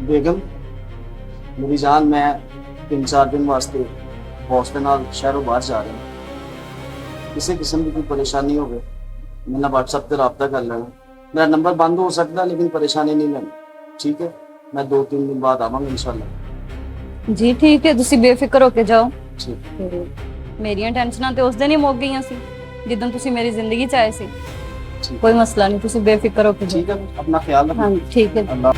बेगम मेरी जान, मैं 3-4 दिन वास्ते बॉस के नाल शहरों बाहर जा रहा हूँ। किसी किस्म की कोई परेशानी हो गई मैं व्हाट्सएप पे रब्ता कर लेना। मेरा नंबर बंद हो सकता लेकिन परेशानी नहीं लेनी, ठीक है? मैं 2-3 दिन बाद आवांगा इंशाल्लाह। ਜੀ ਠੀਕ ਹੈ, ਤੁਸੀਂ ਬੇਫਿਕਰ ਹੋ ਕੇ ਜਾਓ। ठीक ਤੇ ਮੇਰੀਆਂ ਟੈਨਸ਼ਨਾਂ ਤੇ ਉਸ ਦਿਨ ਹੀ ਮੁੱਕ ਗਈਆਂ ਸੀ ਜਦੋਂ ਤੁਸੀਂ ਮੇਰੀ ਜ਼ਿੰਦਗੀ ਚ ਆਏ ਸੀ। ठीक ਕੋਈ ਮਸਲਾ ਨਹੀਂ, ਤੁਸੀਂ ਬੇਫਿਕਰ ਹੋ ਕੇ ਜਾਓ। ठीक है, अपना ख्याल रखना। ਹਾਂ ਠੀਕ ਹੈ। अल्लाह।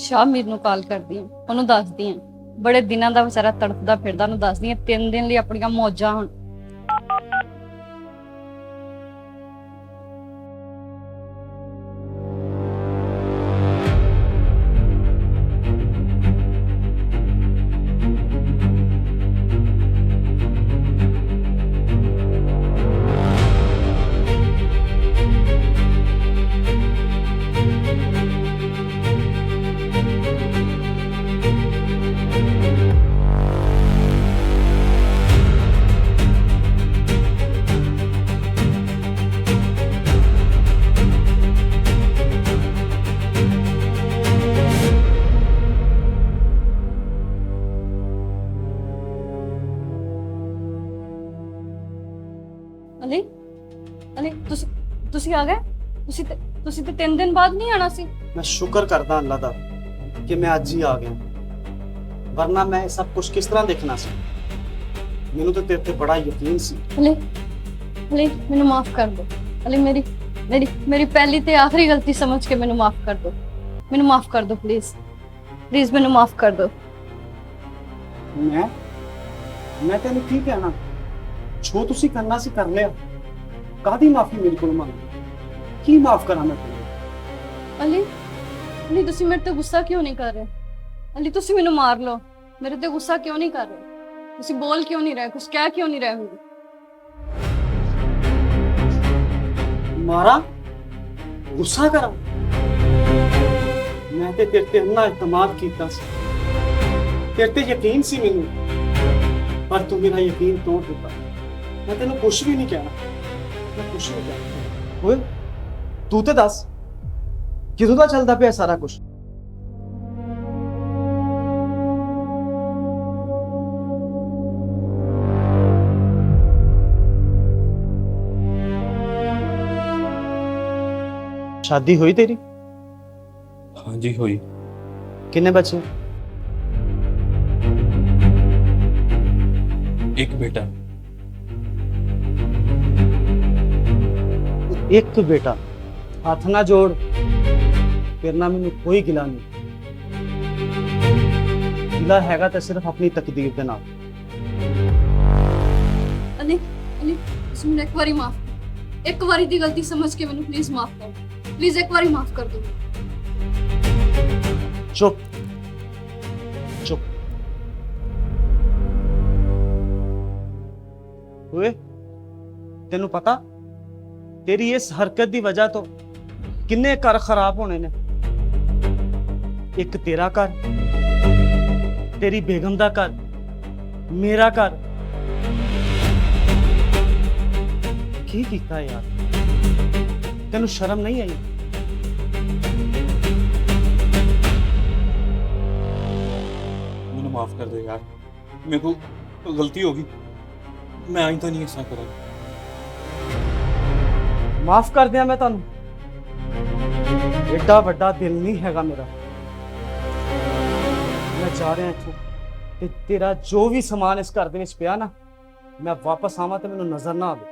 ਸ਼ਾਮੀਰ ਨੂੰ ਕਾਲ ਕਰਦੀ ਹਾਂ, ਉਹਨੂੰ ਦੱਸਦੀ ਹਾਂ ਬੜੇ ਦਿਨਾਂ ਦਾ ਵਿਚਾਰਾ ਤੜਫਦਾ ਫਿਰਦਾ, ਉਹਨੂੰ ਦੱਸਦੀ ਹਾਂ 3 ਦਿਨ ਲਈ ਆਪਣੀਆਂ ਮੌਜਾਂ ਹੁਣ। ਅਲੀ ਅਲੀ ਤੁਸੀਂ ਆ ਗਏ? ਤੁਸੀਂ ਤੇ 3 ਦਿਨ ਬਾਅਦ ਨਹੀਂ ਆਣਾ ਸੀ। मैं शुक्र करदा अल्लाह दा कि मैं अज ही आ गया, वरना मैं सब कुछ किस तरह देखना सी। मैनू तो तेरे ते बड़ा यकीन सी। ਅਲੀ ਮੈਨੂੰ ਮਾਫ ਕਰ ਦਿਓ। ਅਲੀ ਮੇਰੀ ਪਹਿਲੀ ਤੇ ਆਖਰੀ ਗਲਤੀ ਸਮਝ ਕੇ ਮੈਨੂੰ ਮਾਫ ਕਰ ਦਿਓ। ਮੈਨੂੰ ਮਾਫ ਕਰ ਦਿਓ ਪਲੀਜ਼ ਮੈਨੂੰ ਮਾਫ ਕਰ ਦਿਓ। मैं तेन की कहना, जो तुसी करना सी कर लिया। कादी माफी मेरे को मंग, की माफ करा मैं तेनू? ਅਲੀ ਤੁਸੀਂ ਮੇਰੇ ਤੇ ਗੁੱਸਾ ਕਿਉਂ ਨਹੀਂ ਕਰ ਰਹੇ? ਅਲੀ ਤੁਸੀਂ ਮੈਨੂੰ ਮਾਰ ਲਓ, ਮੇਰੇ ਤੇ ਗੁੱਸਾ ਕਿਉਂ ਨਹੀਂ ਕਰ ਰਹੇ? ਤੁਸੀਂ ਬੋਲ ਕਿਉਂ ਨਹੀਂ ਰਹੇ, ਕੁਝ ਕਹਿ ਕਿਉਂ ਨਹੀਂ ਰਹੇ ਹੋ? मारा गुस्सा करा? मैं ते तेरे ते इन्ना इत्मीनाद कीता सी, तेरे ते यकीन सी मैनू, पर तू मेरा यकीन तोड़ दिता। मैं तेनू कुछ भी नहीं कहना, मैं कुछ नहीं कहना। ओए तू ते दस किदों दा चलदा पिया सारा कुछ? शादी हुई तेरी? हाँ जी हुई। कितने बच्चे? एक बेटा। एक बेटा? हाथ ना जोड़, फिर ना मैनू कोई गिला नहीं। गिला हैगा तो सिर्फ अपनी तकदीर दे नाल। ਅਲੀ ਤੁਸੀਂ ਮੈਨੂੰ ਇੱਕ ਵਾਰੀ ਦੀ ਗਲਤੀ ਸਮਝ ਕੇ ਮੈਨੂੰ ਪਲੀਜ਼ ਮਾਫ ਕਰ ਦਿਓ। ਪਲੀਜ਼ ਇੱਕ ਵਾਰੀ ਮਾਫ ਕਰ ਦਿਓ। चुप चुप। ओए तेनू पता तेरी इस हरकत दी वजह तो किन्ने घर खराब होने ने। एक तेरा घर, तेरी बेगम दा घर, मेरा घर। की कीता यार? तेनू शर्म नहीं आई? मैंने माफ कर दे यार, मेरे को गलती होगी, मैं आइंदा नहीं ऐसा करा। माफ कर दिया मैं तानू। एडा बड़ा दिल नहीं हैगा मेरा। मैं जा रहा इथों ते तेरा जो भी समान इस घर दे विच पिया ना, मैं वापस आवां ते मैनू नजर ना आवे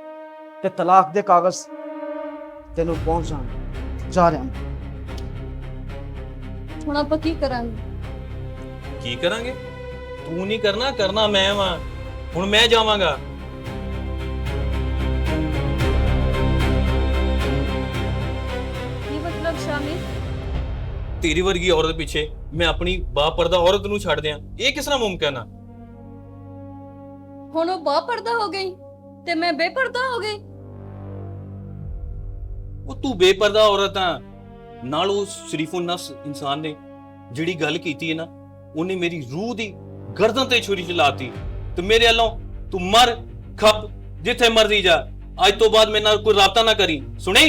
ते तलाक दे कागज तेनू पहुंच जाण। जा रहा मैं। ਹੁਣ ਆਪਾਂ ਕੀ ਕਰਾਂਗੇ? की करांगे? तू नहीं करना, करना मैं वां। हुण मैं जावांगा। ਕੀ ਮਤਲਬ ਸ਼ਾਮਿਲ? तेरी वर्गी औरत पीछे मैं अपनी बापर्दा औरत नूं छड्ड दियां, ये किस तरह मुमकिन आ? ਹੁਣ ਉਹ ਬਾਪਰਦਾ ਹੋ ਗਈ ਤੇ ਮੈਂ ਬੇਪਰਦਾ ਹੋ ਗਈ। ਉਹ ਤੂੰ ਬੇਪਰਦਾ ਔਰਤ ਆ, ਨਾਲ ਉਹ ਸ਼ਰੀਫੁਨ ਨਫਸ ਇਨਸਾਨ ਨੇ ਜਿਹੜੀ ਗੱਲ ਕੀਤੀ ਹੈ ਨਾ, ਉਹਨੇ ਮੇਰੀ ਰੂਹ ਦੀ ਗਰਦਨ ਤੇ ਛੁਰੀ ਚਲਾਤੀ। ਤੇ ਮੇਰੇ ਵੱਲੋਂ ਤੂੰ ਮਰ ਖੱਪ ਜਿੱਥੇ ਮਰਜ਼ੀ ਜਾ। ਅੱਜ ਤੋਂ ਬਾਅਦ ਮੇਰੇ ਨਾਲ ਕੋਈ ਰਾਬਤਾ ਨਾ ਕਰੀ, ਸੁਣੀ?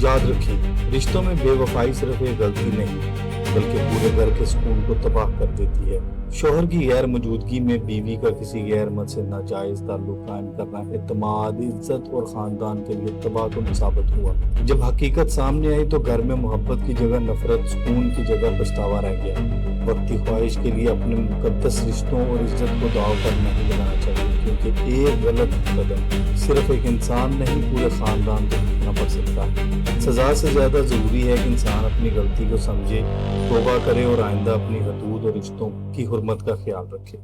याद रखिए, रिश्तों में बेवफाई सिर्फ एक गलती नहीं बल्कि पूरे घर के सुकून को तबाह कर देती है। शोहर की गैर मौजूदगी में बीवी का किसी गैर मर्द से नाजायज ताल्लुक कायम करना एतमाद, इज्जत और खानदान के लिए तबाहकुन साबित हुआ। जब हकीकत सामने आई तो घर में मोहब्बत की जगह नफरत, सुकून की जगह पछतावा रह गया। वक्ती ख्वाहिश के लिए अपने मुकद्दस रिश्तों और इज्जत को दाव पर नहीं लगाना चाहिए, क्योंकि एक गलत कदम सिर्फ एक इंसान नहीं पूरे खानदान को भुगतना पड़ सकता है। सजा से ज्यादा जरूरी है कि इंसान अपनी गलती को समझे, तौबा करे और आइंदा अपनी हदूद और रिश्तों की हुर्मत का ख्याल रखे।